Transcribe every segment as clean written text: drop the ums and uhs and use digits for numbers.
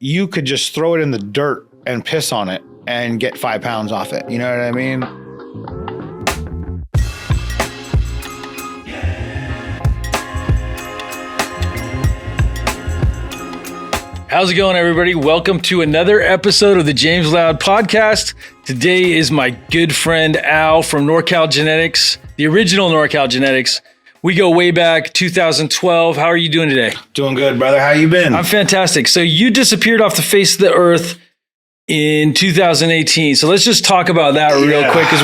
you could just throw it in the dirt and piss on it and get 5 pounds off it. You know what I mean? How's it going, everybody? Welcome to another episode of the James Loud Podcast. Today is my good friend Al from Norcal Genetics, the original Norcal Genetics. We go way back, 2012. How are you doing today? Doing good, brother. How you been? I'm fantastic. So you disappeared off the face of the earth in 2018. So let's just talk about that real quick, because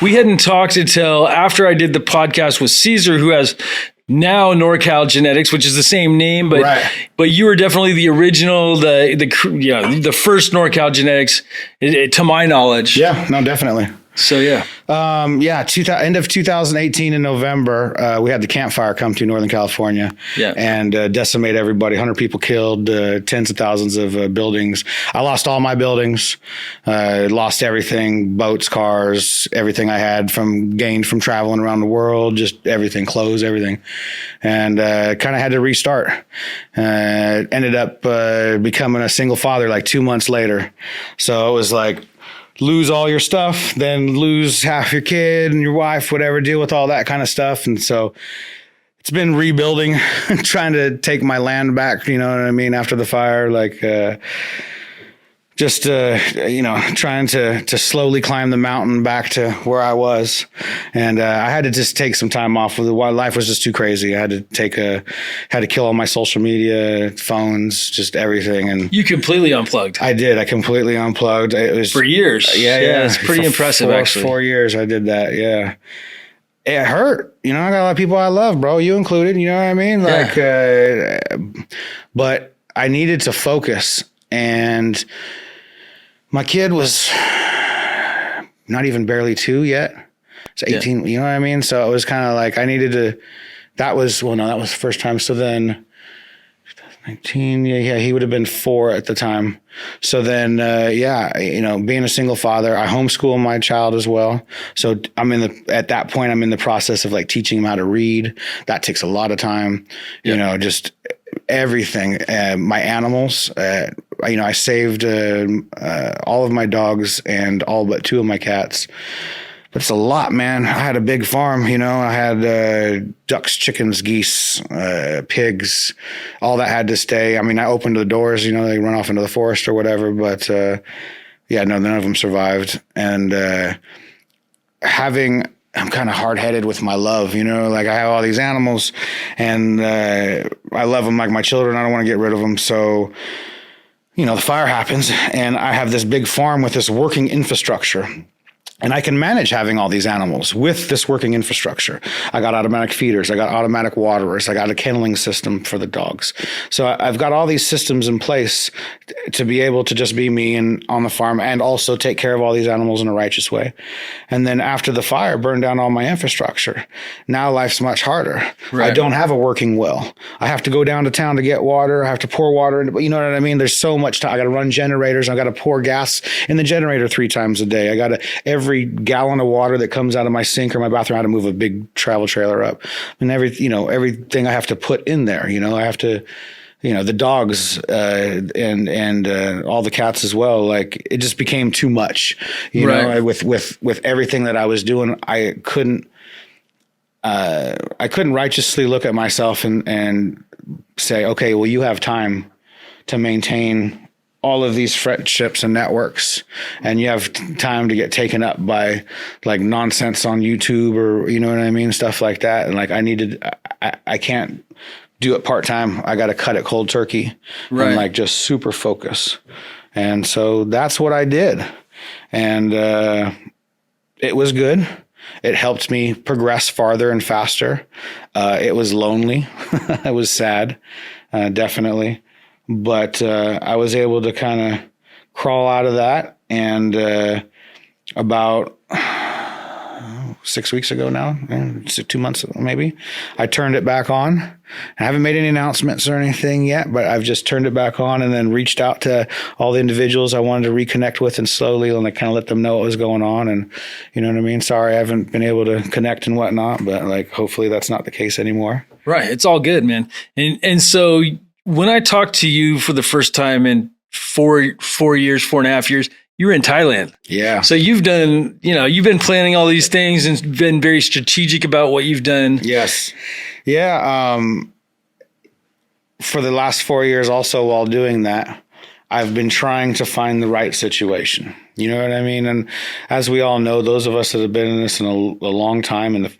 we hadn't talked until after I did the podcast with Caesar, who has now Norcal Genetics, which is the same name, but you were definitely the original, the first Norcal Genetics, to my knowledge. Yeah, no, definitely. So end of 2018 in November, we had the campfire come to Northern California and decimate everybody. 100 people killed, tens of thousands of buildings. I lost all my buildings, lost everything, boats, cars, everything I had gained from traveling around the world, just everything, clothes, everything. And kind of had to restart. Ended up becoming a single father like 2 months later. So it was like, lose all your stuff, then lose half your kid and your wife, whatever, deal with all that kind of stuff. And so it's been rebuilding, trying to take my land back, you know what I mean, after the fire, like trying to slowly climb the mountain back to where I was. And I had to just take some time off. Life was just too crazy. I had to kill all my social media, phones, just everything. And you completely unplugged. I did. I completely unplugged. It was for years. Yeah. It's pretty impressive, actually. 4 years I did that. Yeah. It hurt. You know, I got a lot of people I love, bro, you included, you know what I mean? But I needed to focus. And my kid was not even barely 2 yet. It's 18, you know what I mean? So it was kind of like I needed to, that was the first time. So then 2019, he would have been 4 at the time. So then, being a single father, I homeschool my child as well. So at that point, I'm in the process of like teaching him how to read. That takes a lot of time, just everything. My animals, I saved all of my dogs and all but 2 of my cats. But it's a lot, man. I had a big farm, I had ducks, chickens, geese, pigs, all that had to stay. I mean, I opened the doors, they run off into the forest or whatever. But none of them survived. And I'm kind of hard-headed with my love, like I have all these animals and I love them like my children. I don't want to get rid of them. So, the fire happens and I have this big farm with this working infrastructure. And I can manage having all these animals with this working infrastructure. I got automatic feeders. I got automatic waterers. I got a kenneling system for the dogs. So I've got all these systems in place to be able to just be me and on the farm and also take care of all these animals in a righteous way. And then after the fire burned down all my infrastructure, now life's much harder. Right. I don't have a working well. I have to go down to town to get water. I have to pour water in, you know what I mean? There's so much time. I got to run generators. I got to pour gas in the generator 3 times a day. I got to every gallon of water that comes out of my sink or my bathroom, I had to move a big travel trailer up, and everything I have to put in there. I have to, the dogs and all the cats as well. Like it just became too much. With everything that I was doing, I couldn't righteously look at myself and say, okay, well, you have time to maintain all of these friendships and networks, and you have time to get taken up by like nonsense on YouTube or, you know what I mean? Stuff like that. And like, I can't do it part-time. I got to cut it cold turkey and like just super focus. And so that's what I did. And, it was good. It helped me progress farther and faster. It was lonely. I was sad, definitely. But I was able to kind of crawl out of that. And about 6 weeks ago now, 2 months ago maybe, I turned it back on. I haven't made any announcements or anything yet, but I've just turned it back on and then reached out to all the individuals I wanted to reconnect with and slowly and kind of let them know what was going on. And you know what I mean? Sorry, I haven't been able to connect and whatnot, but like hopefully that's not the case anymore. Right. It's all good, man. And so when I talked to you for the first time in 4.5 years, you were in Thailand. Yeah. So you've done, you've been planning all these things and been very strategic about what you've done. Yes. Yeah. For the last 4 years also, while doing that, I've been trying to find the right situation. You know what I mean? And as we all know, those of us that have been in this in a long time, in the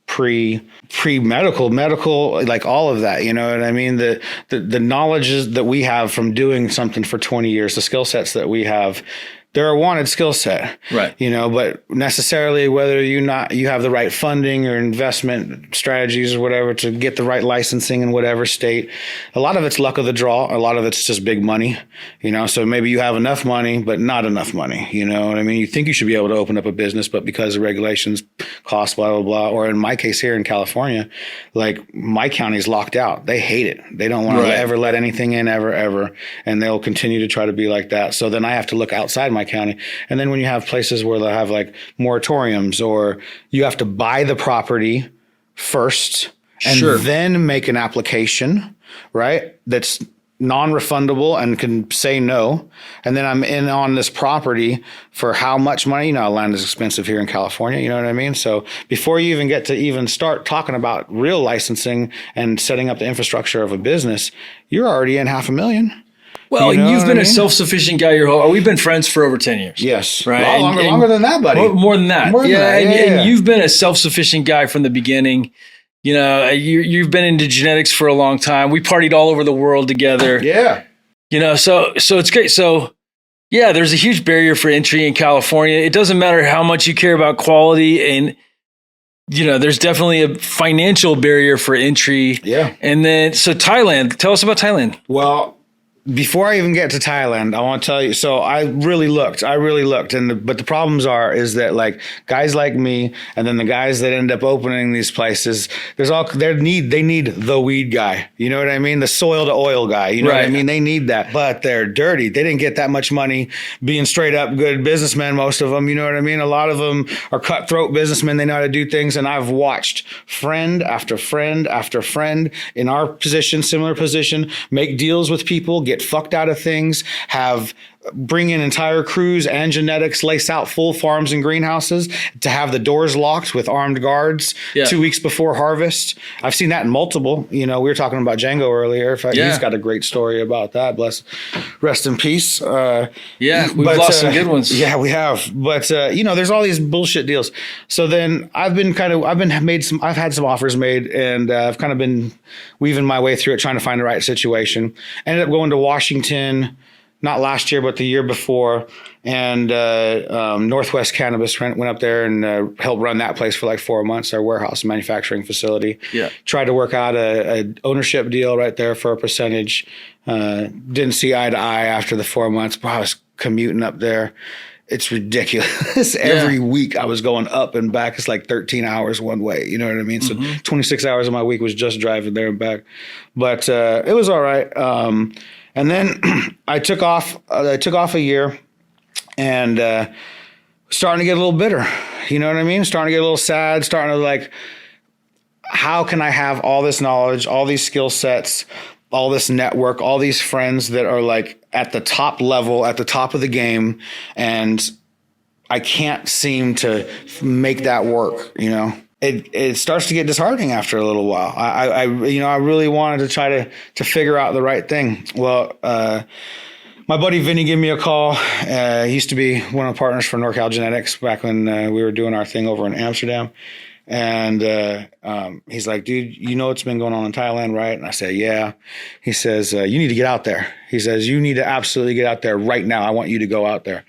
pre-medical, medical, like all of that, you know what I mean? The knowledge that we have from doing something for 20 years, the skill sets that we have, they're a wanted skill set, right? But necessarily whether you have the right funding or investment strategies or whatever to get the right licensing in whatever state, a lot of it's luck of the draw. A lot of it's just big money, so maybe you have enough money, but not enough money. You know what I mean? You think you should be able to open up a business, but because the regulations cost blah, blah, blah, or in my case here in California, like my county's locked out. They hate it. They don't want to ever let anything in ever. And they'll continue to try to be like that. So then I have to look outside my county. And then when you have places where they'll have like moratoriums, or you have to buy the property first and then make an application, right? That's non-refundable and can say no. And then I'm in on this property for how much money? Land is expensive here in California. You know what I mean? So before you even get to even start talking about real licensing and setting up the infrastructure of a business, you're already in $500,000. Well, you've been a self-sufficient guy your whole. We've been friends for over 10 years. Yes, right. Well, longer than that, buddy. More than that. And you've been a self-sufficient guy from the beginning. You've been into genetics for a long time. We partied all over the world together. Yeah. So it's great. So yeah, there's a huge barrier for entry in California. It doesn't matter how much you care about quality, and there's definitely a financial barrier for entry. Yeah. And then so Thailand. Tell us about Thailand. Well, before I even get to Thailand, I want to tell you. So I really looked, but the problems is that like guys like me, and then the guys that end up opening these places, they need the weed guy. You know what I mean? The soil to oil guy. You know what I mean? They need that, but they're dirty. They didn't get that much money being straight up good businessmen. Most of them, you know what I mean? A lot of them are cutthroat businessmen. They know how to do things, and I've watched friend after friend after friend in our position, similar position, make deals with people, get fucked out of things, bring in entire crews and genetics, lace out full farms and greenhouses, to have the doors locked with armed guards 2 weeks before harvest. I've seen that in multiple. We were talking about Django earlier. In fact, he's got a great story about that. Rest in peace. We've lost some good ones. Yeah, we have. But there's all these bullshit deals. So then I've had some offers made, and I've kind of been weaving my way through it, trying to find the right situation. Ended up going to Washington, not last year, but the year before. And Northwest Cannabis went up there and helped run that place for like 4 months, our warehouse and manufacturing facility. Yeah. Tried to work out a ownership deal right there for a percentage. Didn't see eye to eye after the 4 months. But I was commuting up there. It's ridiculous. Every week I was going up and back. It's like 13 hours one way. You know what I mean? So 26 hours of my week was just driving there and back. But it was all right. And then I took off a year, and starting to get a little bitter. You know what I mean? Starting to get a little sad, starting to like, how can I have all this knowledge, all these skill sets, all this network, all these friends that are like at the top level, at the top of the game, and I can't seem to make that work, It starts to get disheartening after a little while. I really wanted to try to figure out the right thing. Well, my buddy Vinny gave me a call. He used to be one of the partners for Norcal Genetics back when we were doing our thing over in Amsterdam. And he's like, dude, what's been going on in Thailand, right? And I said, yeah. He says, you need to get out there. He says, you need to absolutely get out there right now. I want you to go out there.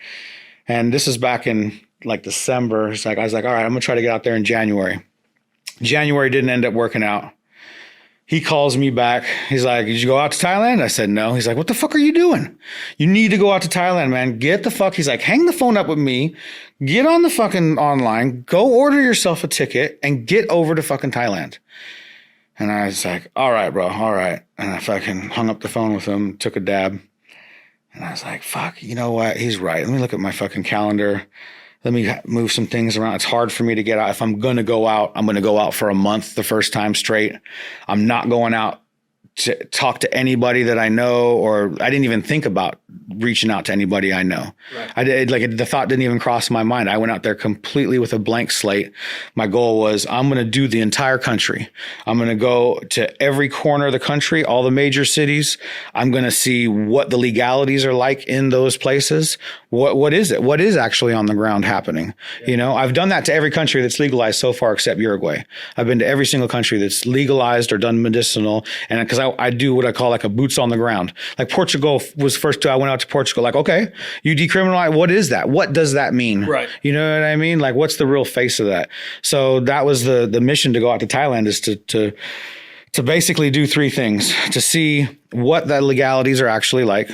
And this is back in like December. I was like, all right, I'm gonna try to get out there in January. January didn't end up working out. He calls me back. He's like, did you go out to Thailand? I said, no. He's like, what the fuck are you doing? You need to go out to Thailand, man. Get the fuck. He's like, hang the phone up with me. Get on the fucking online. Go order yourself a ticket and get over to fucking Thailand. And I was like, all right, bro. All right. And I fucking hung up the phone with him, took a dab. And I was like, fuck, you know what? He's right. Let me look at my fucking calendar. Let me move some things around. It's hard for me to get out. If I'm going to go out, I'm going to go out for a month the first time straight. I'm not going out to talk to anybody that I know, or I didn't even think about reaching out to anybody I know. Right. I did, like, the thought didn't even cross my mind. I went out there completely with a blank slate. My goal was, I'm going to do the entire country. I'm going to go to every corner of the country, all the major cities. I'm going to see what the legalities are like in those places. What is it? What is actually on the ground happening? Yeah. You know, I've done that to every country that's legalized so far except Uruguay. I've been to every single country that's legalized or done medicinal. And because I do what I call like a boots on the ground. Like Portugal was first. I went out to Portugal. Like, okay, you decriminalize. What is that? What does that mean? Right. You know what I mean? Like, what's the real face of that? So that was the mission to go out to Thailand, is to basically do three things: to see what the legalities are actually like,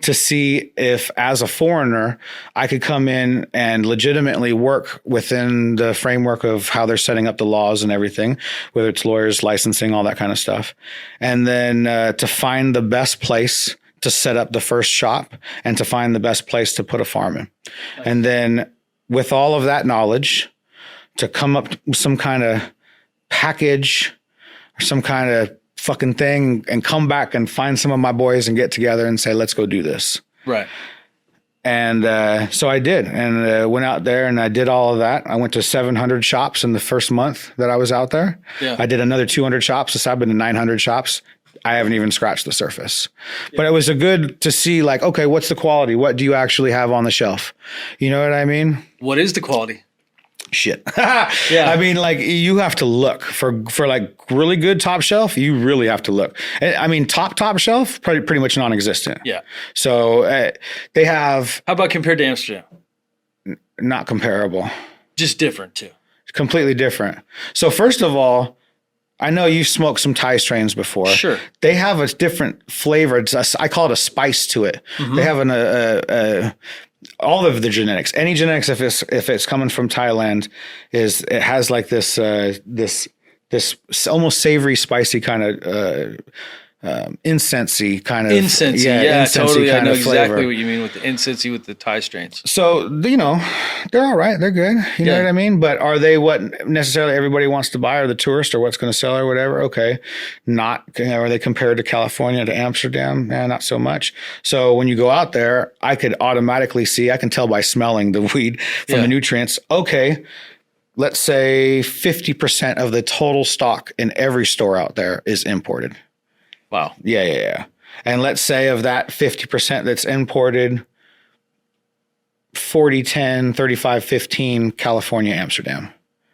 to see if, as a foreigner, I could come in and legitimately work within the framework of how they're setting up the laws and everything, whether it's lawyers, licensing, all that kind of stuff. And then to find the best place to set up the first shop, and to find the best place to put a farm in. Nice. And then with all of that knowledge, to come up with some kind of package or some kind of fucking thing, and come back and find some of my boys and get together and say, let's go do this. Right. And so I did, and went out there and I did all of that. I went to 700 shops in the first month that I was out there. Yeah. I did another 200 shops. So I've been to 900 shops. I haven't even scratched the surface. Yeah. But it was good to see, like, okay, what's the quality? What do you actually have on the shelf? You know what I mean? What is the quality? Shit. Yeah. I mean, like, you have to look for like really good top shelf. You really have to look. I mean, top shelf, pretty much non-existent. Yeah. So they have. How about compared to Amsterdam? Not comparable. Just different too. Completely different. So first of all, I know you've smoked some Thai strains before. Sure. They have a different flavor. I call it a spice to it. Mm-hmm. They have all of the genetics. Any genetics, if it's coming from Thailand, it has like this almost savory, spicy kind of incensey kind of incensey. Yeah, totally. I know exactly what you mean with the incensey with the Thai strains. So, you know, they're all right. They're good. You know what I mean? But are they what necessarily everybody wants to buy, or the tourist, or what's going to sell, or whatever? Okay. Not, are they compared to California, to Amsterdam? Not so much. So when you go out there, I could automatically see, I can tell by smelling the weed from the nutrients. Okay. Let's say 50% of the total stock in every store out there is imported. Wow. Yeah. And let's say of that 50% that's imported, 40, 10, 35, 15, California, Amsterdam.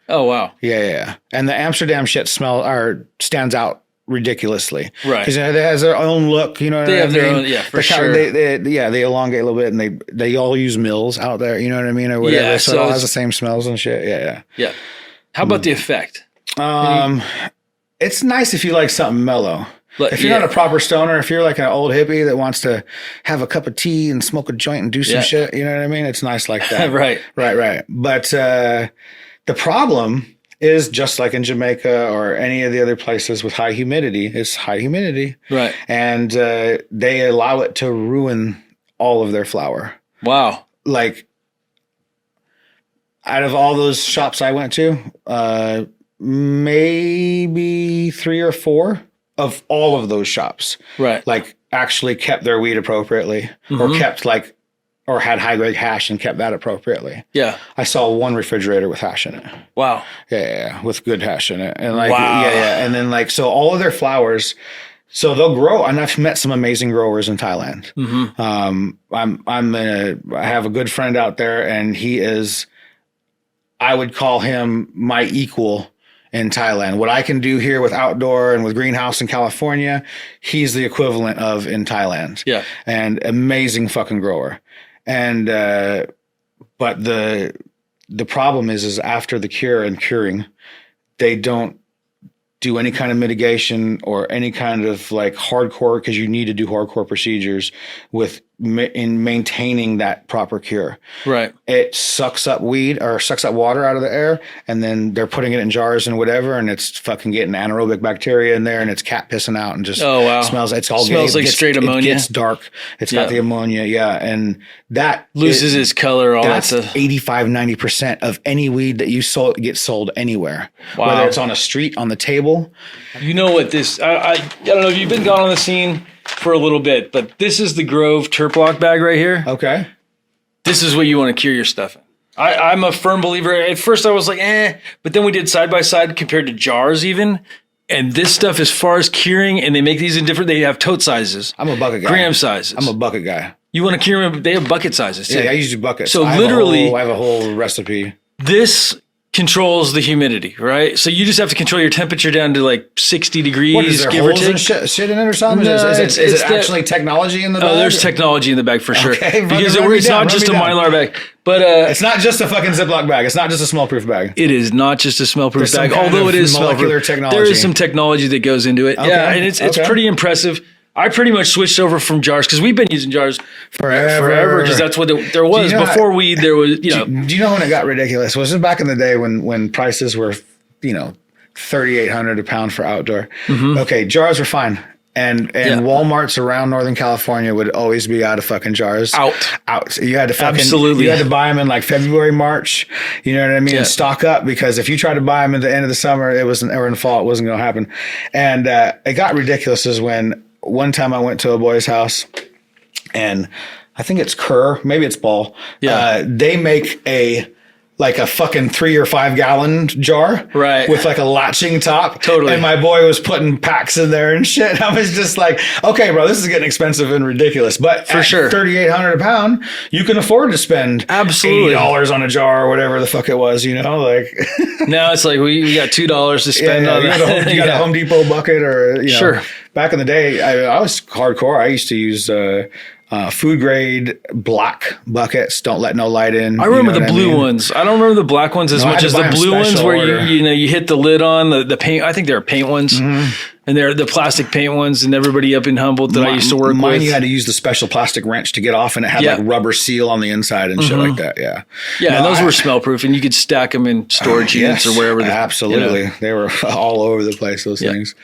Oh, wow. Yeah. And the Amsterdam shit stands out ridiculously. Right. Because it has their own look, you know what I mean? They have their own, for sure. They elongate a little bit, and they all use mills out there, you know what I mean? Or whatever. Yeah, so it all has the same smells and shit. Yeah. How about the effect? It's nice if you like something mellow. If you're not a proper stoner, if you're like an old hippie that wants to have a cup of tea and smoke a joint and do some shit, you know what I mean? It's nice like that. Right. But the problem is, just like in Jamaica or any of the other places with high humidity, it's high humidity. Right. And they allow it to ruin all of their flower. Wow. Like, out of all those shops I went to, maybe 3 or 4 of all of those shops, right, like actually kept their weed appropriately, or kept or had high grade hash and kept that appropriately. Yeah. I saw one refrigerator with hash in it. Wow. Yeah. With good hash in it. And like, yeah. And then so all of their flowers, so they'll grow. And I've met some amazing growers in Thailand. Mm-hmm. I have a good friend out there, and he is, I would call him my equal in Thailand. What I can do here with outdoor and with greenhouse in California, he's the equivalent of in Thailand. Yeah. And amazing fucking grower. And, but the problem is after the cure and curing, they don't do any kind of mitigation or any kind of like hardcore, because you need to do hardcore procedures with in maintaining that proper cure. Right. It sucks up weed or sucks up water out of the air, and then they're putting it in jars and whatever, and it's fucking getting anaerobic bacteria in there, and it's cat pissing out and just smells. It's all smells like straight ammonia. It gets dark. It's got the ammonia, and that loses its color. All that's that stuff. 85-90% of any weed that you gets sold anywhere, whether it's on a street, on the table. You know what this? I don't know if you've been gone on the scene for a little bit, but this is the Grove Terplock bag right here. Okay. This is what you want to cure your stuff in. I'm a firm believer. At first I was like, but then we did side by side compared to jars even. And this stuff, as far as curing, and they make these in they have tote sizes. I'm a bucket guy. Gram sizes. I'm a bucket guy. You want to cure them, they have bucket sizes too. Yeah, I use buckets. So I have a whole recipe. This controls the humidity, right? So you just have to control your temperature down to like 60 degrees, what, is there give or holes take. And shit in it or something? No, is it actually technology in the bag? Oh, there's technology in the bag for sure. Okay, because it's not just a Mylar bag. But it's not just a fucking Ziploc bag. It's not just a smell-proof bag. It is not just a smell-proof bag, although it is molecular technology. There is some technology that goes into it. Okay. Yeah, and it's pretty impressive. I pretty much switched over from jars because we've been using jars forever because that's what there was. Before weed, there was, Do you know when it got ridiculous? Was it back in the day when prices were, $3,800 a pound for outdoor? Mm-hmm. Okay, jars were fine. And Walmarts around Northern California would always be out of fucking jars. Out. You had to Absolutely. You had to buy them in like February, March. You know what I mean? And stock up, because if you tried to buy them at the end of the summer, or in the fall, it wasn't going to happen. And it got ridiculous is when one time I went to a boy's house, and I think it's Kerr, maybe it's Ball. Yeah. They make a fucking 3 or 5 gallon jar, right, with like a latching top. Totally. And my boy was putting packs in there and shit. I was just like, okay, bro, this is getting expensive and ridiculous. But for sure, $3,800 a pound, you can afford to spend absolutely $80 on a jar or whatever the fuck it was. Like now it's like we got $2 to spend on that. You got a Home Depot bucket or sure. Back in the day, I was hardcore. I used to use food grade black buckets. Don't let no light in. I remember the blue ones. I don't remember the black ones as much as the blue ones where you hit the lid on the paint. I think they're paint ones, and they're the plastic paint ones. And everybody up in Humboldt that I used to work with, you had to use the special plastic wrench to get off, and it had like rubber seal on the inside and shit like that. Yeah, and those were smell proof, and you could stack them in storage units or wherever. Absolutely, they were all over the place. Those things.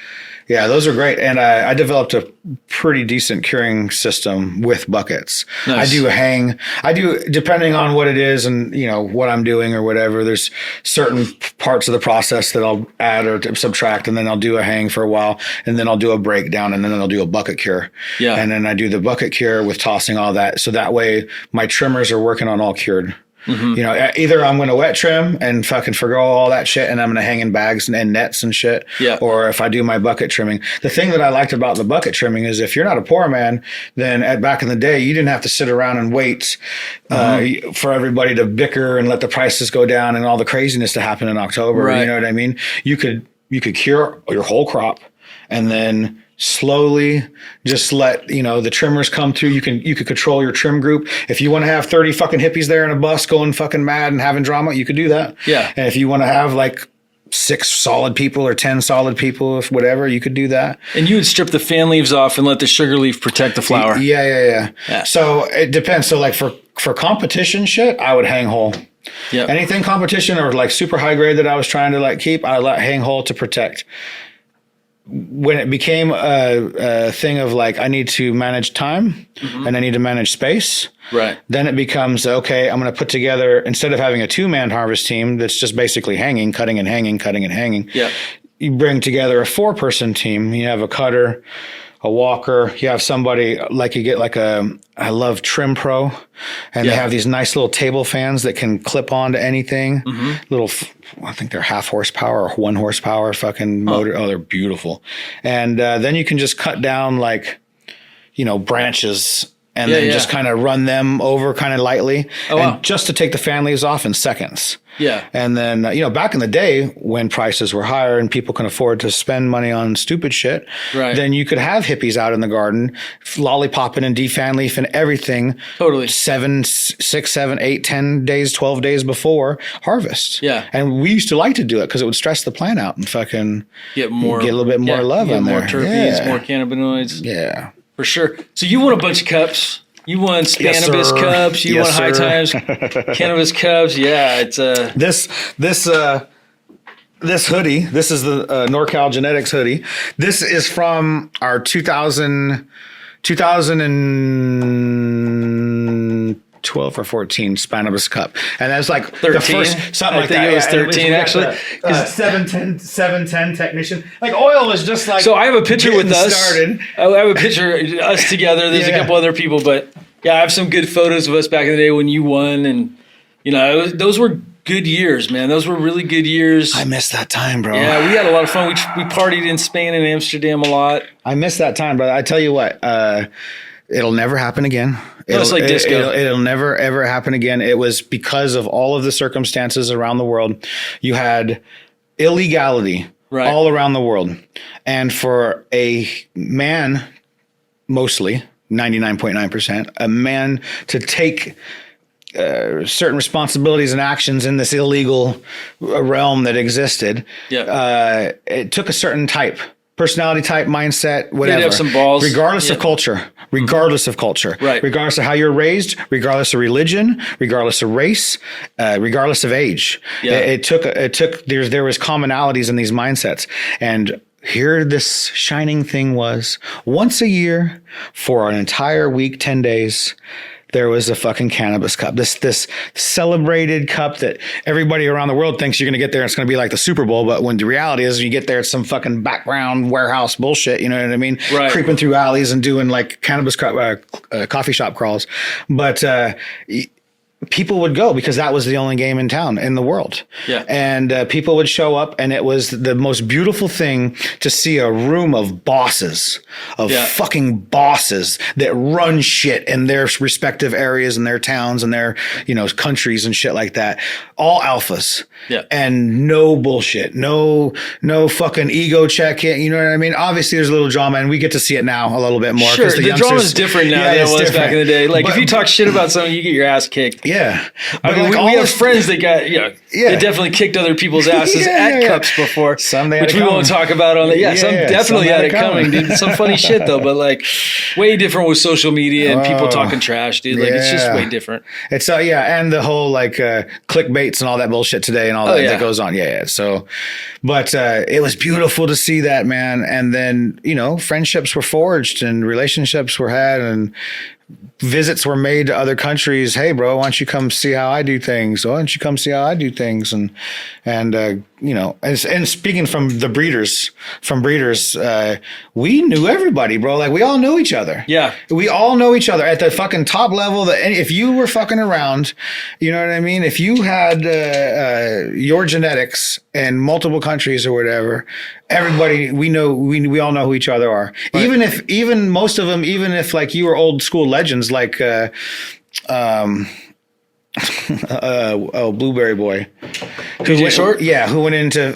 Yeah, those are great. And I developed a pretty decent curing system with buckets. Nice. I do, depending on what it is and, what I'm doing or whatever, there's certain parts of the process that I'll add or subtract, and then I'll do a hang for a while, and then I'll do a breakdown, and then I'll do a bucket cure. Yeah. And then I do the bucket cure with tossing all that. So that way my trimmers are working on all cured. Mm-hmm. Either I'm going to wet trim and fucking forgo all that shit, and I'm going to hang in bags and nets and shit. Yeah. Or if I do my bucket trimming, the thing that I liked about the bucket trimming is if you're not a poor man, then back in the day, you didn't have to sit around and wait for everybody to bicker and let the prices go down and all the craziness to happen in October. Right. You know what I mean? You could cure your whole crop, and then slowly just let the trimmers come through. You could control your trim group. If you want to have 30 fucking hippies there in a bus going fucking mad and having drama, you could do that. Yeah. And if you want to have like 6 solid people or 10 solid people, if whatever, you could do that. And you would strip the fan leaves off and let the sugar leaf protect the flower. Yeah. So it depends. So like for competition shit, I would hang whole. Yeah. Anything competition or like super high grade that I was trying to like keep, I let hang whole to protect. When it became a thing of like, I need to manage time and I need to manage space. Right. Then it becomes, okay, I'm going to put together, instead of having a 2-man harvest team that's just basically hanging, cutting and hanging, cutting and hanging. Yeah. You bring together a 4-person team. You have a cutter, a walker. You have somebody like you get like I love Trim Pro, and they have these nice little table fans that can clip onto anything. Little, I think they're 0.5 horsepower or 1 horsepower fucking motor. Oh, they're beautiful. And then you can just cut down like, branches and then just kind of run them over kind of lightly, just to take the fan leaves off in seconds. Yeah. And then, back in the day when prices were higher and people can afford to spend money on stupid shit, then you could have hippies out in the garden, lollipopping and defan leaf and everything. Totally. 6, 7, 8, 10 days, 12 days before harvest. Yeah. And we used to like to do it because it would stress the plant out and fucking get a little bit more love on there. More terpenes, more cannabinoids. Yeah. For sure. So you want a bunch of cups. You won Yes, Cannabis sir. Cups. You Yes, won High sir. Times Cannabis Cups. Yeah, it's This hoodie, this is the Norcal Genetics hoodie. This is from our 2012 or 14 Cannabis Cup. And that's like 13. the first, something like that. I think it was Yeah, 13 actually. 710 technician. Like oil was just like. So I have a picture with us. Started. I have a picture of us together. There's a couple other people, but yeah, I have some good photos of us back in the day when you won. And, those were good years, man. Those were really good years. I miss that time, bro. Yeah, we had a lot of fun. We partied in Spain and Amsterdam a lot. I miss that time, brother. I tell you what, it'll never happen again. It's like disco. It'll never, ever happen again. It was because of all of the circumstances around the world. You had illegality all around the world. And for a man, mostly, 99.9%, a man to take certain responsibilities and actions in this illegal realm that existed. Yeah. It took a certain personality type, mindset, whatever. You have some balls. Regardless of culture. Right. Regardless of how you're raised, regardless of religion, regardless of race, regardless of age. Yeah. There was commonalities in these mindsets. And here this shining thing was once a year for an entire week, 10 days. There was a fucking Cannabis Cup, this celebrated cup that everybody around the world thinks you're going to get there. And it's going to be like the Super Bowl. But when the reality is you get there, it's some fucking background warehouse bullshit. You know what I mean? Right. Creeping through alleys and doing like Cannabis Cup, coffee shop crawls. But, people would go because that was the only game in town in the world. Yeah. And people would show up, and it was the most beautiful thing to see a room of bosses, fucking bosses that run shit in their respective areas and their towns and their, countries and shit like that. All alphas. Yeah. And no bullshit. No fucking ego check in. You know what I mean? Obviously there's a little drama, and we get to see it now a little bit more. Sure. The drama is different now than it was back in the day. Like if you talk shit about something, you get your ass kicked. Yeah. But we have friends that got, they definitely kicked other people's asses at cups before, which we won't talk about on the, some definitely had it coming, dude. Some funny shit though, but like way different with social media and people talking trash, dude. Like it's just way different. It's and the whole like clickbaits and all that bullshit today and all that goes on. Yeah. So, but it was beautiful to see that, man. And then, friendships were forged and relationships were had and visits were made to other countries. Hey, bro, why don't you come see how I do things? Why don't you come see how I do things? And speaking from breeders, we knew everybody, bro. Like we all knew each other. Yeah. We all know each other at the fucking top level. If you were fucking around, you know what I mean? If you had your genetics in multiple countries or whatever, everybody, we all know who each other are. Right. Even most of them, even if like you were old school legends like Blueberry Boy, who went into,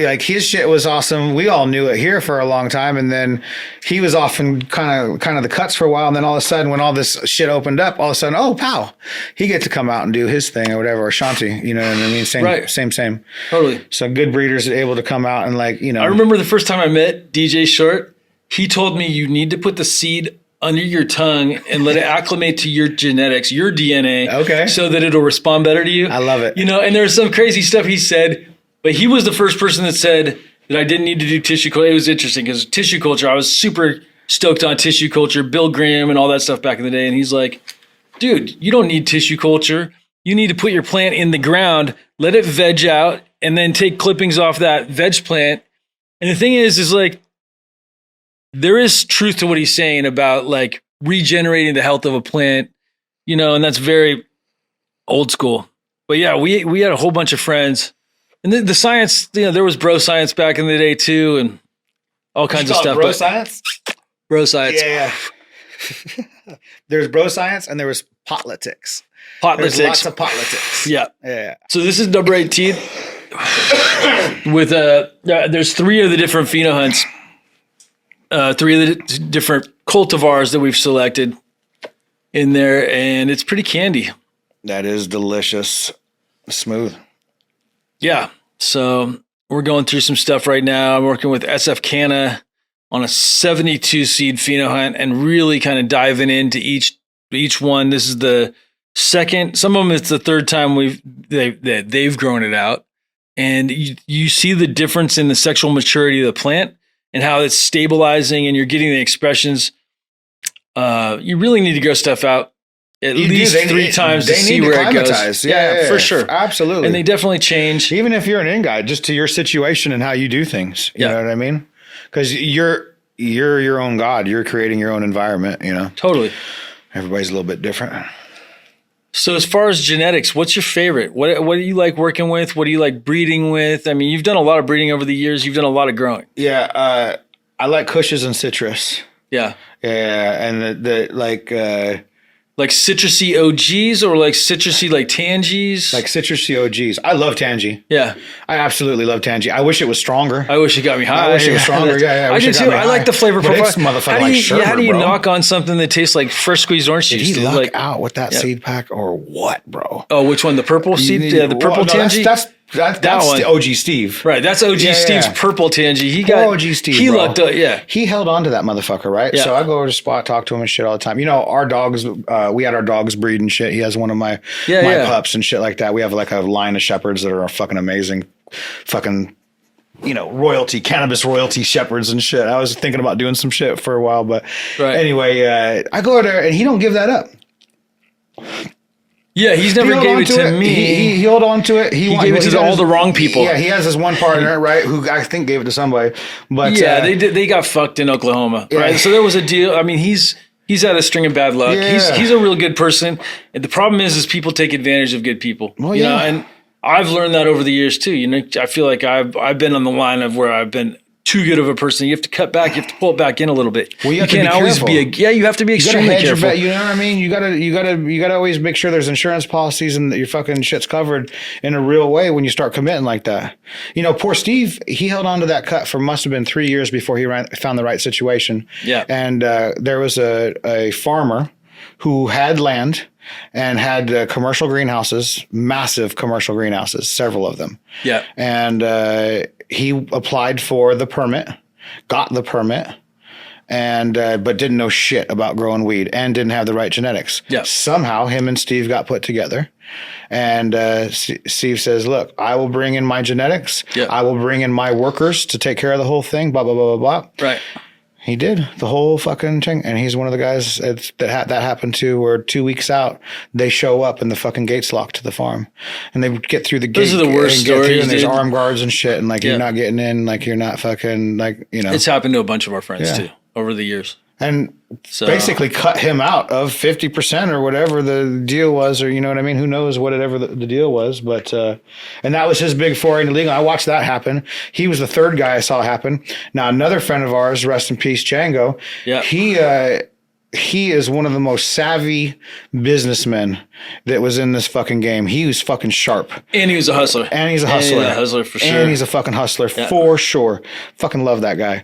like his shit was awesome. We all knew it here for a long time, and then he was off in kind of the cuts for a while, and then all of a sudden when all this shit opened up, all of a sudden, oh pow, he get to come out and do his thing or whatever, or Shanti, you know what I mean? Same. Totally. So good breeders are able to come out and like, I remember the first time I met DJ Short, he told me you need to put the seed under your tongue and let it acclimate to your genetics, your DNA, so that it'll respond better to you. I love it. And there's some crazy stuff he said, but he was the first person that said that I didn't need to do tissue culture. It was interesting because tissue culture, I was super stoked on tissue culture, Bill Graham and all that stuff back in the day. And he's like, dude, you don't need tissue culture. You need to put your plant in the ground, let it veg out, and then take clippings off that veg plant. And the thing is like, there is truth to what he's saying about like regenerating the health of a plant, and that's very old school. But yeah, we had a whole bunch of friends, and the science, there was bro science back in the day too, and all kinds of stuff. Bro science? Bro science. Yeah. There's bro science and there was politics. There's lots of politics. Yeah. So this is number 18 with there's 3 of the different pheno hunts. 3 of the different cultivars that we've selected in there, and it's pretty candy. That is delicious. Smooth. Yeah. So we're going through some stuff right now. I'm working with SF Canna on a 72 seed pheno hunt and really kind of diving into each each one. This is the second. Some of them it's the third time they've grown it out, and you see the difference in the sexual maturity of the plant and how it's stabilizing, and you're getting the expressions. You really need to grow stuff out at least three times to see where it goes. Yeah, for sure. Absolutely. And they definitely change. Even if you're an in guy, just to your situation and how you do things. You know what I mean? Because you're your own God. You're creating your own environment, you know? Totally. Everybody's a little bit different. So as far as genetics, what's your favorite? What do you like working with? What do you like breeding with? I mean, you've done a lot of breeding over the years. You've done a lot of growing. Yeah. I like Kushes and citrus. Yeah. Yeah. And like citrusy OGs or like citrusy like tangies? Like citrusy OGs. I love tangy. Yeah. I absolutely love tangy. I wish it was stronger. I wish it got me high. I wish it was stronger. Yeah. I do too. I like the flavor profile. This motherfucker How do you bro. knock on something that tastes like fresh squeezed orange juice? Did he luck like, out with that seed pack or what, bro? Oh, which one? The purple seed? Yeah, the purple tangy? That's one. OG Steve. Right. That's OG Steve's purple tangy. He got OG Steve. He bro. lucked out. Yeah. He held on to that motherfucker, right? Yeah. So I go over to spot, talk to him and shit all the time. You know, our dogs, we had our dogs breed and shit. He has one of my pups and shit like that. We have like a line of shepherds that are fucking amazing, fucking, you know, cannabis royalty shepherds and shit. I was thinking about doing some shit for a while, but anyway, I go over there and he don't give that up. Yeah, he's never gave it to me. He held on to it. He gave it to all the wrong people. Yeah, he has this one partner, right, who I think gave it to somebody. But yeah, they got fucked in Oklahoma, right? So there was a deal. I mean, he's had a string of bad luck. Yeah. He's a real good person. And the problem is people take advantage of good people. Well, you know, and I've learned that over the years too. You know, I feel like I've been on the line of where I've been too good of a person. You have to cut back. You have to pull it back in a little bit. Well, you can't always be you have to be extremely careful. You know what I mean? You gotta always make sure there's insurance policies and that your fucking shit's covered in a real way when you start committing like that. You know, poor Steve, he held on to that cut for must have been 3 years before he found the right situation. Yeah. And there was a farmer who had land and had commercial greenhouses, massive commercial greenhouses, several of them. Yeah. And he applied for the permit, got the permit, and but didn't know shit about growing weed and didn't have the right genetics. Yeah. Somehow him and Steve got put together. And Steve says, look, I will bring in my genetics. Yeah. I will bring in my workers to take care of the whole thing, blah, blah, blah, blah, blah. Right. He did the whole fucking thing. And he's one of the guys that happened to where 2 weeks out, they show up and the fucking gate's locked to the farm. And they get through the gate. Those are the worst stories. And there's armed guards and shit. And like, you're not getting in, like you're not fucking, like, you know. It's happened to a bunch of our friends too over the years. And basically cut him out of 50% or whatever the deal was, or you know what I mean? Who knows whatever the deal was. But, and that was his big foray into legal. I watched that happen. He was the third guy I saw happen. Now, another friend of ours, rest in peace, Django. Yeah. He is one of the most savvy businessmen that was in this fucking game. He was fucking sharp. And he was a hustler. And he's a hustler. Yeah, hustler for sure. And he's a fucking hustler for sure. Fucking love that guy.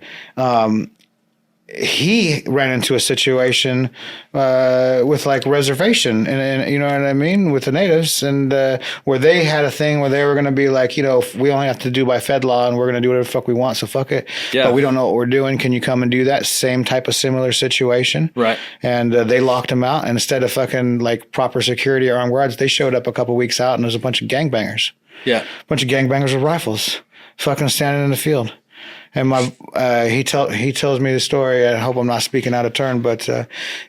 He ran into a situation with like reservation and you know what I mean, with the natives, and where they had a thing where they were going to be like, you know, we only have to do by Fed law and we're going to do whatever the fuck we want, so fuck it. Yeah. But we don't know what we're doing. Can you come and do that? Same type of similar situation. Right. And they locked him out, and instead of fucking like proper security or armed guards, they showed up a couple weeks out and there's a bunch of gangbangers. Yeah. A bunch of gangbangers with rifles fucking standing in the field. And he tells me the story. I hope I'm not speaking out of turn, but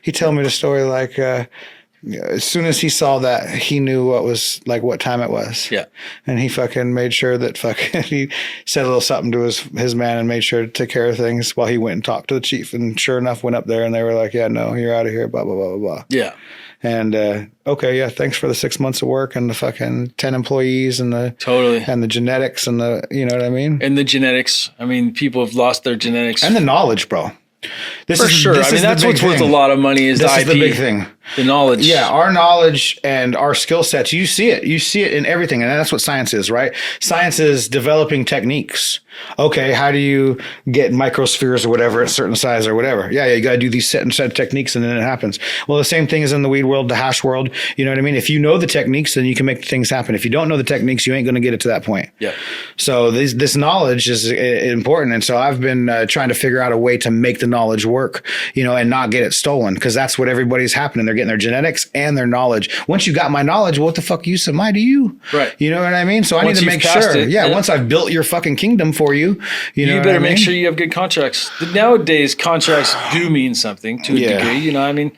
he told me the story like as soon as he saw that, he knew what time it was. Yeah. And he fucking made sure that he said a little something to his man and made sure to take care of things while he went and talked to the chief. And sure enough, went up there and they were like, yeah, no, you're out of here, blah, blah, blah, blah, blah. Yeah. And okay, yeah, thanks for the 6 months of work and the fucking 10 employees and the genetics and the, you know what I mean? And the genetics. I mean, people have lost their genetics. And the knowledge, bro. This is sure. I mean, that's what's worth a lot of money is the IP. This is the big thing. The knowledge. Yeah, our knowledge and our skill sets, you see it. You see it in everything. And that's what science is, right? Science is developing techniques. Okay, how do you get microspheres or whatever at a certain size or whatever? Yeah, you got to do these set techniques and then it happens. Well, the same thing is in the weed world, the hash world. You know what I mean? If you know the techniques, then you can make things happen. If you don't know the techniques, you ain't going to get it to that point. Yeah. So this knowledge is important. And so I've been trying to figure out a way to make the knowledge work, you know, and not get it stolen, because that's what everybody's happening. They're getting their genetics and their knowledge. Once you got my knowledge, what the fuck use am I to you? Right. You know what I mean? So I need to make sure. Once I've built your fucking kingdom for you, you better make sure you have good contracts. Nowadays, contracts do mean something to a degree. You know, I mean,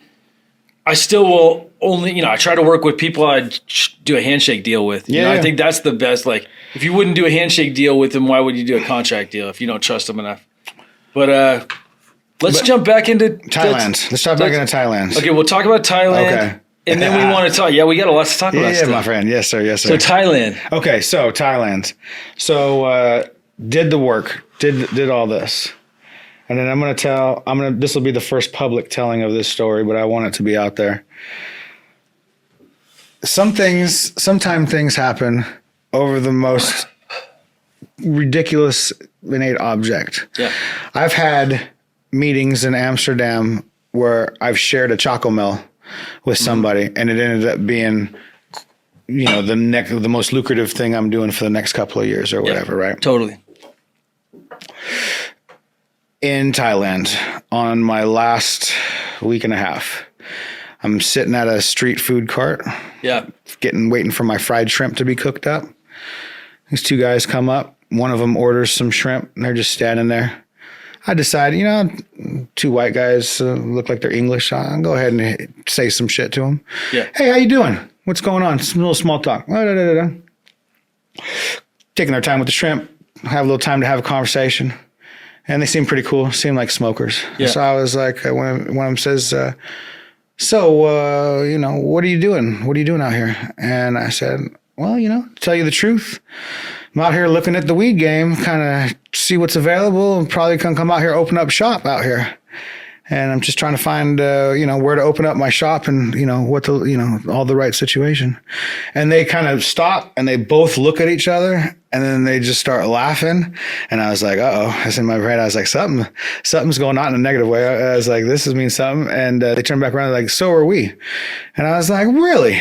I still will only, I try to work with people I do a handshake deal with. You know, I think that's the best. Like, if you wouldn't do a handshake deal with them, why would you do a contract deal if you don't trust them enough? But let's jump back into Thailand. Let's jump back into Thailand. Okay, we'll talk about Thailand. Okay. And then we want to talk. Yeah, we got a lot to talk about. Yeah, my friend. Yes, sir. Yes, sir. So Thailand. Okay, so Thailand. So did the work. Did all this. And then this will be the first public telling of this story, but I want it to be out there. Sometimes things happen over the most ridiculous innate object. Yeah. I've had meetings in Amsterdam where I've shared a choco mill with somebody, and it ended up being, the most lucrative thing I'm doing for the next couple of years or whatever, right? Totally. In Thailand, on my last week and a half, I'm sitting at a street food cart. Yeah. Waiting for my fried shrimp to be cooked up. These two guys come up. One of them orders some shrimp, and they're just standing there. I decide, two white guys look like they're English. I'll go ahead and say some shit to them. Yeah. Hey, how you doing? What's going on? Some little small talk. Taking their time with the shrimp. Have a little time to have a conversation. And they seem pretty cool. Seem like smokers. Yeah. So I was like, one of them says, what are you doing? What are you doing out here? And I said, well, to tell you the truth, I'm out here looking at the weed game, kind of see what's available, and probably can come out here, open up shop out here. And I'm just trying to find, where to open up my shop and, all the right situation. And they kind of stop and they both look at each other, and then they just start laughing. And I was like, uh-oh. I was in my brain. I was like, something's going on in a negative way. I was like, this means something. And they turned back around, like, so are we. And I was like, really?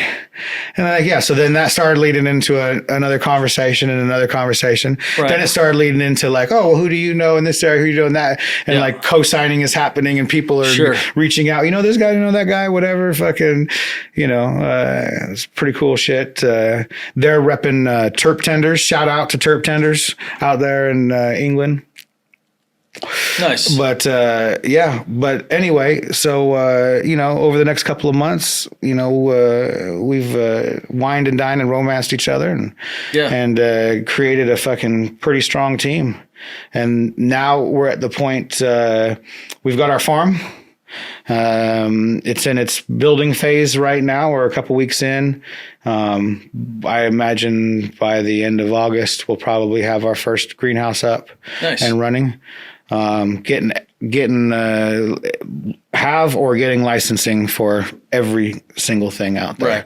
And I'm like, yeah. So then that started leading into another conversation and another conversation. Right. Then it started leading into like, oh, well, who do you know in this area? Who are you doing that? And like co-signing is happening and people are reaching out. This guy, that guy, whatever. Fucking, it's pretty cool shit. They're repping terp tenders. Shout out to terp tenders out there in England. Nice. But but anyway, so over the next couple of months, we've wined and dined and romanced each other and created a fucking pretty strong team. And now we're at the point we've got our farm. It's in its building phase right now. We're a couple weeks in. I imagine by the end of August, we'll probably have our first greenhouse up and running. Getting licensing for every single thing out there. Right.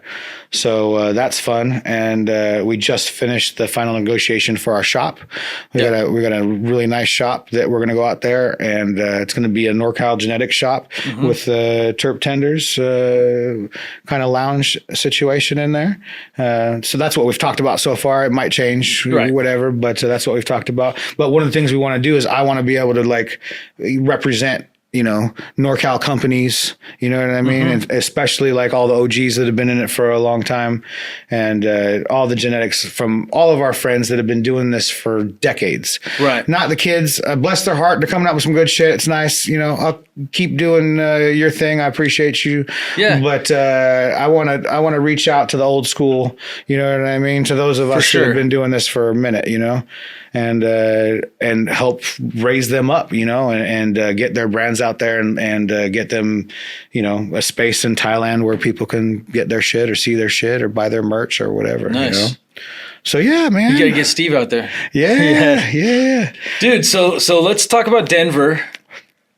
So that's fun. And we just finished the final negotiation for our shop. We got a really nice shop that we're going to go out there, and it's going to be a Norcal Genetics shop with terp tenders, kind of lounge situation in there. So that's what we've talked about so far. It might change, whatever, but that's what we've talked about. But one of the things we want to do is I want to be able to like represent NorCal companies, you know what I mean? And especially like all the OGs that have been in it for a long time, and all the genetics from all of our friends that have been doing this for decades. Right. Not the kids. Bless their heart. They're coming up with some good shit. It's nice. I'll keep doing your thing. I appreciate you. Yeah. But I want to reach out to the old school, you know what I mean? To those of us that have been doing this for a minute, and help raise them up, and get their brands out there and get them, a space in Thailand where people can get their shit or see their shit or buy their merch or whatever. Nice. So yeah, man. You gotta get Steve out there. Yeah. Dude, so let's talk about Denver.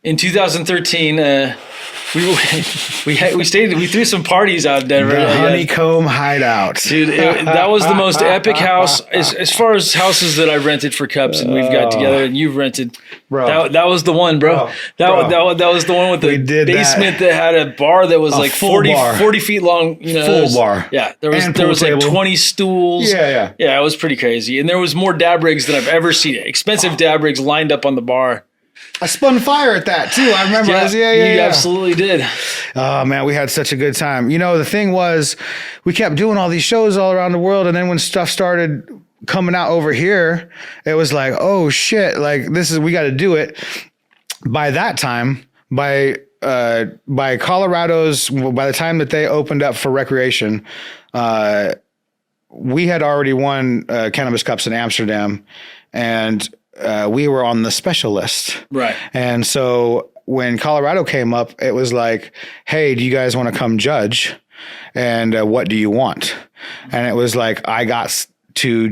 In 2013, we threw some parties out in Denver. The Honeycomb Hideout. Dude, that was the most epic house as far as houses that I've rented for cups and we've got together and you've rented. Bro. That was the one, bro. That was the one with the basement that had a bar that was like 40 feet long. Full bar. Yeah. There was like 20 stools. Yeah. Yeah, it was pretty crazy. And there was more dab rigs than I've ever seen. Expensive dab rigs lined up on the bar. I spun fire at that too. I remember. You absolutely did. Oh man, we had such a good time. You know, the thing was, we kept doing all these shows all around the world, and then when stuff started coming out over here, it was like, oh shit, like we got to do it. By that time, by Colorado's, by the time that they opened up for recreation, we had already won Cannabis Cups in Amsterdam, and we were on the special list. Right. And so when Colorado came up, it was like, hey, do you guys want to come judge? And what do you want? And it was like,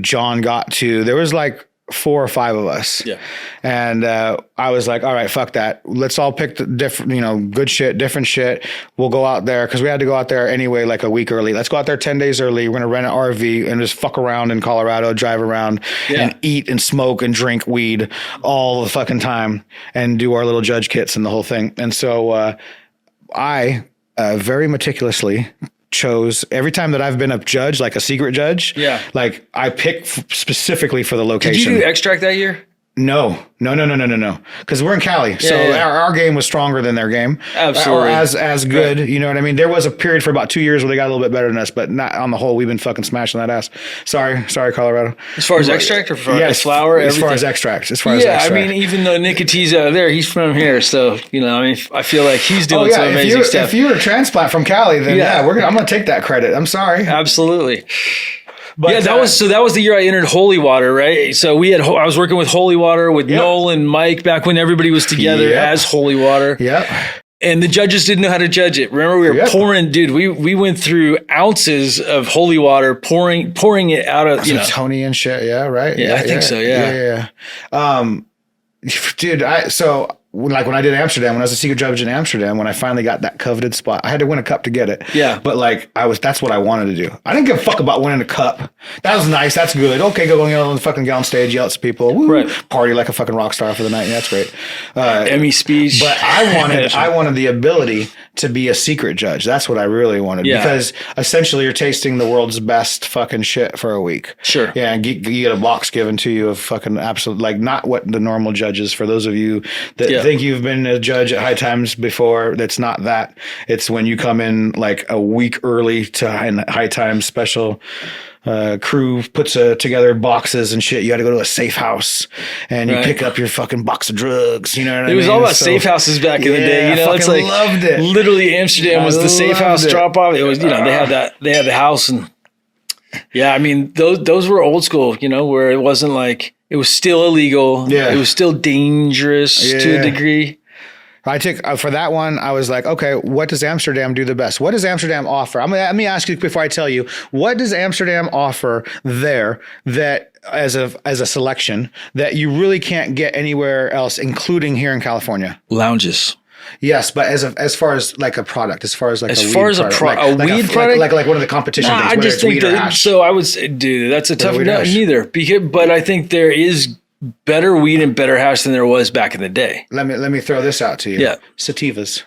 John got to, there was like 4 or 5 of us. Yeah. And I was like, all right, fuck that. Let's all pick the different, good shit, different shit. We'll go out there because we had to go out there anyway, like a week early. Let's go out there 10 days early. We're going to rent an RV and just fuck around in Colorado, drive around and eat and smoke and drink weed all the fucking time and do our little judge kits and the whole thing. And so I very meticulously chose every time that I've been a judge, like a secret judge. Yeah. Like I pick specifically for the location. Did you do extract that year? No. Because we're in Cali. So our game was stronger than their game. Absolutely. Or as good. Right. You know what I mean? There was a period for about 2 years where they got a little bit better than us, but not on the whole, we've been fucking smashing that ass. Sorry, Colorado. As far as extract or as flower? As far as extract. I mean, even though Nick Atti's out there, he's from here. So, I feel like he's doing some amazing stuff. If you're a transplant from Cali, then I'm going to take that credit. I'm sorry. Absolutely. But that was the year I entered Holy Water, right? So I was working with Holy Water with Noel and Mike back when everybody was together as Holy Water. Yep. And the judges didn't know how to judge it. Remember, we were pouring, dude. We went through ounces of Holy Water, pouring it out of Tony and shit. Yeah, right. Yeah, I think so. Yeah. Dude, when I did Amsterdam, when I was a secret judge in Amsterdam, when I finally got that coveted spot, I had to win a cup to get it. Yeah. But that's what I wanted to do. I didn't give a fuck about winning a cup. That was nice. That's good. Okay, go on the fucking get on stage, yell at some people, woo, right. Party like a fucking rock star for the night. Yeah, that's great. Emmy speech. But I wanted the ability to be a secret judge. That's what I really wanted. Yeah. Because essentially you're tasting the world's best fucking shit for a week. Sure. Yeah, and you get a box given to you of fucking absolute, like not what the normal judges, for those of you that think you've been a judge at High Times before, that's not that. It's when you come in like a week early to High Times special. Crew puts together boxes and shit. You had to go to a safe house and you pick up your fucking box of drugs. You know what I mean? It was all about safe houses back in the day. It's like loved it. Literally Amsterdam was the safe house drop off. It was, they had the house and I mean, those were old school, where it wasn't like, it was still illegal. Yeah. It was still dangerous to a degree. I took for that one. I was like, okay, what does Amsterdam do the best? What does Amsterdam offer? Let me ask you before I tell you, what does Amsterdam offer there that as a selection that you really can't get anywhere else, including here in California? Lounges. Yes, but as far as like a product, as far as a weed product, like one of the competition things. I just think that. So I would say, dude, that's a tough. No, neither. But I think there is better weed and better hash than there was back in the day. Let me throw this out to you. Yeah, sativas.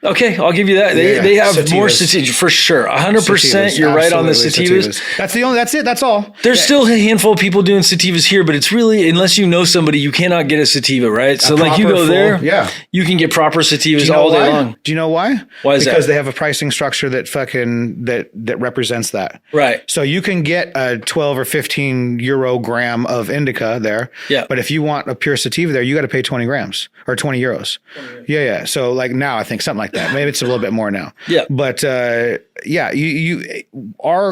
Okay, I'll give you that. They have sativas. More sativas for sure. 100%. You're right on the sativas. That's it. That's all. There's still a handful of people doing sativas here, but it's really, unless you know somebody, you cannot get a sativa, right? So like you go there, you can get proper sativas all day long. Do you know why? Why is that? Because they have a pricing structure that that represents that. Right. So you can get a 12 or 15 euro gram of indica there. Yeah. But if you want a pure sativa there, you got to pay 20 grams or 20 euros. Yeah. So like now I think something like that. Maybe it's a little bit more now. Yeah. But our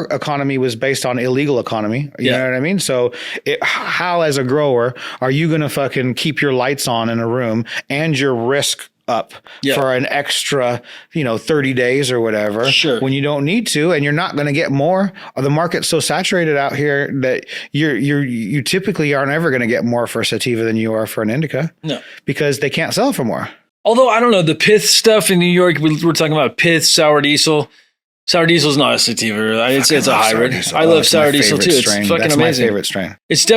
economy was based on illegal economy. You know what I mean? So how as a grower are you going to fucking keep your lights on in a room and your risk up for an extra, 30 days or whatever when you don't need to, and you're not going to get more? The market's so saturated out here that you typically aren't ever going to get more for a sativa than you are for an indica. No. Because they can't sell for more. Although, I don't know, the pith stuff in New York, we're talking about pith, sour diesel. Sour diesel is not a sativa. I'd say it's a hybrid. I love sour diesel too. It's fucking amazing. That's my favorite strain. It's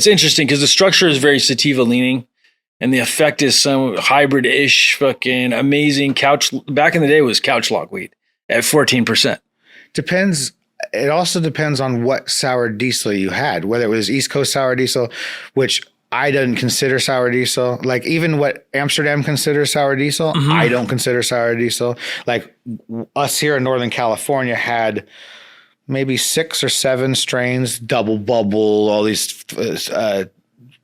interesting because the structure is very sativa leaning and the effect is some hybrid-ish fucking amazing couch. Back in the day, it was couch log weed at 14%. Depends. It also depends on what sour diesel you had, whether it was East Coast sour diesel, which I didn't consider sour diesel. Like even what Amsterdam considers sour diesel, I don't consider sour diesel. Like us here in Northern California had maybe 6 or 7 strains, double bubble, all these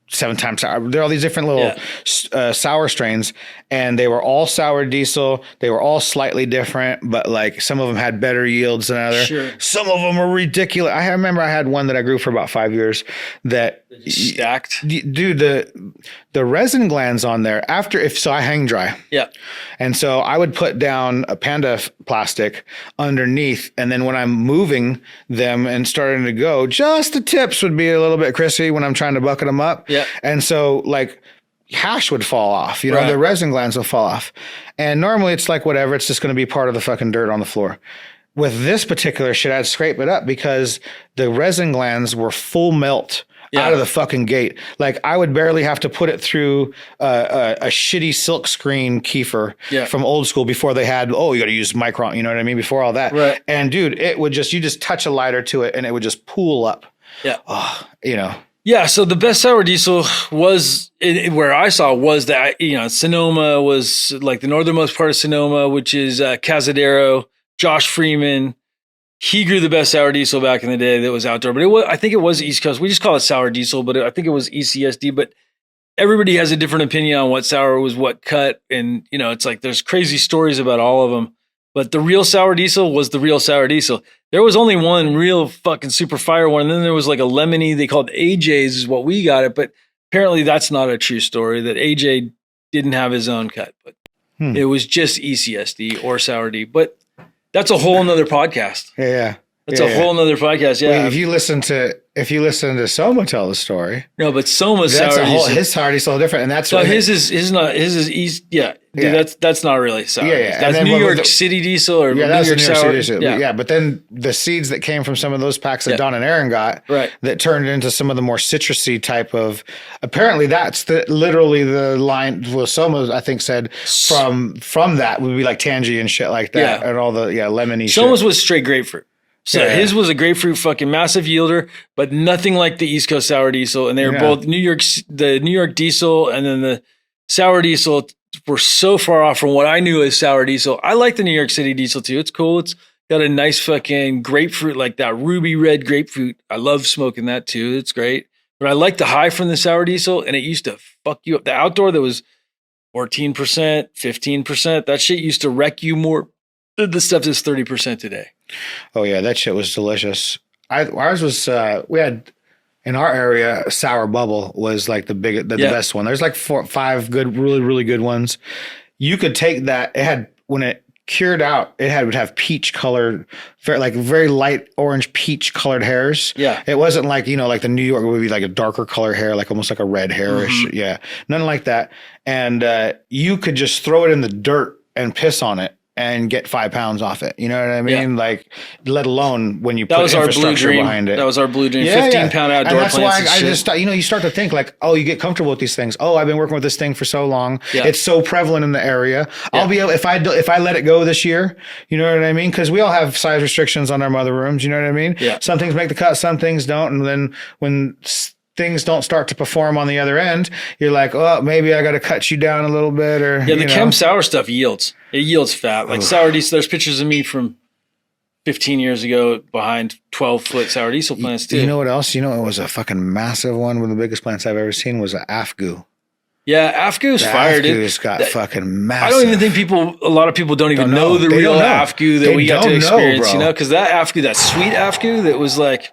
7 times sour. There are all these different little sour strains, and they were all sour diesel. They were all slightly different, but like some of them had better yields than others. Sure. Some of them were ridiculous. I remember I had one that I grew for about 5 years that stacked. Dude, the resin glands on there so I hang dry. Yeah. And so I would put down a Panda plastic underneath, and then when I'm moving them and starting to go, just the tips would be a little bit crispy when I'm trying to bucket them up. Yeah. And so like hash would fall off, the resin glands will fall off. And normally it's like whatever, it's just going to be part of the fucking dirt on the floor. With this particular shit, I'd scrape it up because the resin glands were full melt out of the fucking gate. Like I would barely have to put it through a shitty silk screen kefir from old school before they had, you got to use micron, you know what I mean? Before all that. Right. And dude, it would you just touch a lighter to it and it would just pool up. Yeah. Yeah. So the best sour diesel was where I saw was that, Sonoma was like the northernmost part of Sonoma, which is Cazadero, Josh Freeman. He grew the best sour diesel back in the day that was outdoor, but I think it was East Coast. We just call it sour diesel, but I think it was ECSD, but everybody has a different opinion on what sour was what cut. And, it's like, there's crazy stories about all of them, but the real sour diesel was the real sour diesel. There was only one real fucking super fire one. And then there was like a lemony, they called AJ's is what we got it. But apparently that's not a true story, that AJ didn't have his own cut, but it was just ECSD or sour D. But that's a whole nother podcast. Yeah. That's a whole nother podcast. Yeah. Wait, if you listen to Soma tell the story. No, but Soma's that's sour diesel. His sour diesel is different. And that's so his is East. Yeah. Dude, that's not really sour. Yeah. That's New York City diesel or New York sour. Diesel. Yeah. But then the seeds that came from some of those packs that Don and Aaron got that turned into some of the more citrusy type of, apparently that's literally the line. Well, Soma, I think, said from that would be like tangy and shit like that. And all the lemony shit. Soma's was straight grapefruit. So his was a grapefruit fucking massive yielder, but nothing like the East Coast sour diesel. And they were both the New York diesel and then the sour diesel were so far off from what I knew as sour diesel. I like the New York City diesel too. It's cool. It's got a nice fucking grapefruit, like that ruby red grapefruit. I love smoking that too. It's great. But I like the high from the sour diesel, and it used to fuck you up. The outdoor that was 14%, 15%, that shit used to wreck you more than the stuff that's 30% today. Oh yeah, that shit was delicious. Ours was we had in our area Sour Bubble was like the best one. There's like 4 or 5 good, really really good ones. You could take that. It had when it cured out, would have peach colored, very light orange peach colored hairs. Yeah, it wasn't like like the New York would be like a darker color hair, like almost like a red hairish. Mm-hmm. Yeah, nothing like that. And you could just throw it in the dirt and piss on it and get 5 pounds off it. You know what I mean? Yeah. Like, let alone when you put infrastructure behind it. That was our blue dream. 15-pound outdoor plants. And that's why I just thought, you start to think like, oh, you get comfortable with these things. Oh, I've been working with this thing for so long. Yeah. It's so prevalent in the area. Yeah. I'll be able, if I let it go this year, you know what I mean? Because we all have size restrictions on our mother rooms. You know what I mean? Yeah. Some things make the cut, some things don't. And then when things don't start to perform on the other end, you're like, oh, maybe I got to cut you down a little bit. Or the chem sour stuff yields. It yields fat. Like sour diesel, there's pictures of me from 15 years ago behind 12-foot sour diesel plants too. You know what else? It was a fucking massive one. One of the biggest plants I've ever seen was an Afgoo. Yeah, Afgoo's fire, dude. Afgoo's got fucking massive. I don't even think a lot of people don't even know the real Afgoo that we got to experience, because that Afgoo, that sweet Afgoo that was like,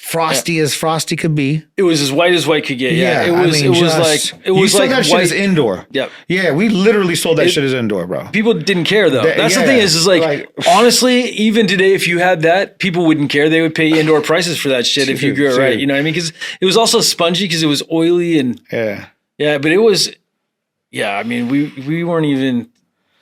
Frosty as Frosty could be. It was as white as white could get. Yeah, it was like that shit white. as indoor. Yep. Yeah, we literally sold that shit as indoor, bro. People didn't care though. That's the thing is like honestly, even today, if you had that, people wouldn't care. They would pay indoor prices for that shit if you grew it right. You know what I mean? Because it was also spongy because it was oily and but it was. Yeah, I mean, we weren't even.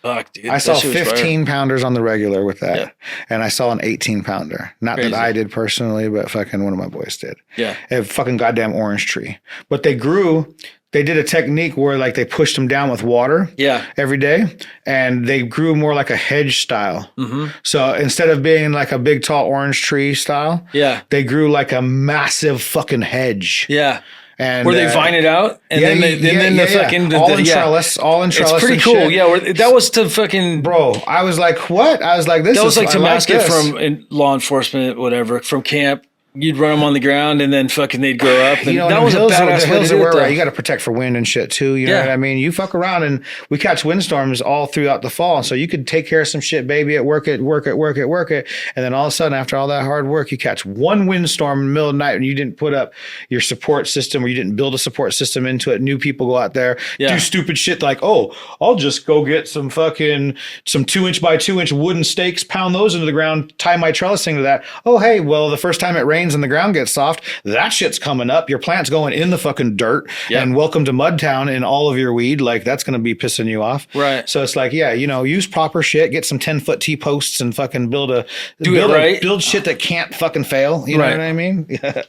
Fuck, dude. I saw 15 pounders on the regular with that. And I saw an 18 pounder. Not Crazy. That I did personally, but fucking one of my boys did. Yeah. A fucking goddamn orange tree. But they did a technique where like they pushed them down with water every day. And they grew more like a hedge style. Mm-hmm. So instead of being like a big tall orange tree style, they grew like a massive fucking hedge. Yeah. And where they vine it out and then the fucking all in trellis. It's pretty cool. Shit. Yeah, that was to fucking bro. I was like, what? I was like, this. That was like to mask it this. from law enforcement, whatever, from camp. You'd run them on the ground and then fucking they'd grow up. And that was a badass way to do it, right? You got to protect for wind and shit too. You know what I mean? You fuck around and we catch windstorms all throughout the fall. So you could take care of some shit, baby, work it. And then all of a sudden, after all that hard work, you catch one windstorm in the middle of the night and you didn't put up your support system or you didn't build a support system into it. New people go out there, do stupid shit like, oh, I'll just go get some 2-inch by 2-inch wooden stakes, pound those into the ground, tie my trellising to that. Oh, hey, well, the first time it rains and the ground gets soft, that shit's coming up. Your plant's going in the fucking dirt. And welcome to Mudtown in all of your weed. Like that's going to be pissing you off. Right. So it's like, use proper shit, get some 10-foot T-posts and fucking build shit that can't fucking fail. You know what I mean? Yeah.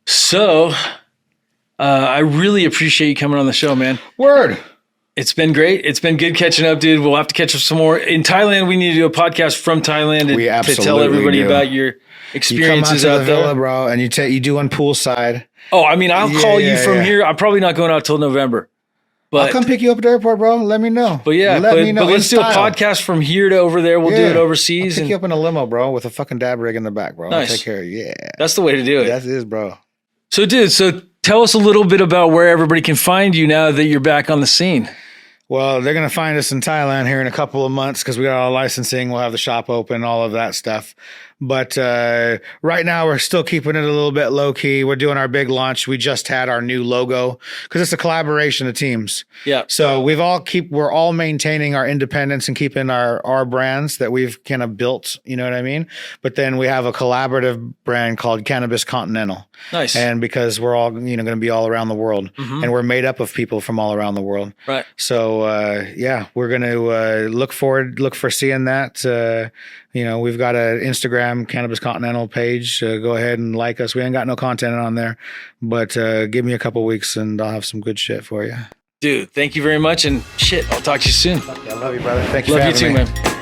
So I really appreciate you coming on the show, man. Word. It's been great. It's been good catching up, dude. We'll have to catch up some more. In Thailand, we need to do a podcast from Thailand to tell everybody about your experiences you come out out to the there, villa, bro, and you do one poolside. Oh, I mean, I'll call you from here. I'm probably not going out till November, but I'll come pick you up at the airport, bro. Let me know. But let me know. But let's do a podcast from here to over there. We'll do it overseas. I'll pick you up in a limo, bro, with a fucking dab rig in the back, bro. Nice. I'll take care of you. Yeah, that's the way to do it. That is, bro. So, dude, tell us a little bit about where everybody can find you now that you're back on the scene. Well, they're going to find us in Thailand here in a couple of months because we got all licensing. We'll have the shop open, all of that stuff. But right now, we're still keeping it a little bit low key. We're doing our big launch. We just had our new logo because it's a collaboration of teams. Yeah. So we're all maintaining our independence and keeping our brands that we've kind of built. You know what I mean? But then we have a collaborative brand called Cannabis Continental. Nice. And because we're all going to be all around the world, and we're made up of people from all around the world. Right. So we're going to look for seeing that. We've got an Instagram Cannabis Continental page. Go ahead and like us. We ain't got no content on there, but give me a couple weeks and I'll have some good shit for you. Dude, thank you very much. And I'll talk to you soon. I love you, brother. Thank you for having me. Love you too, man.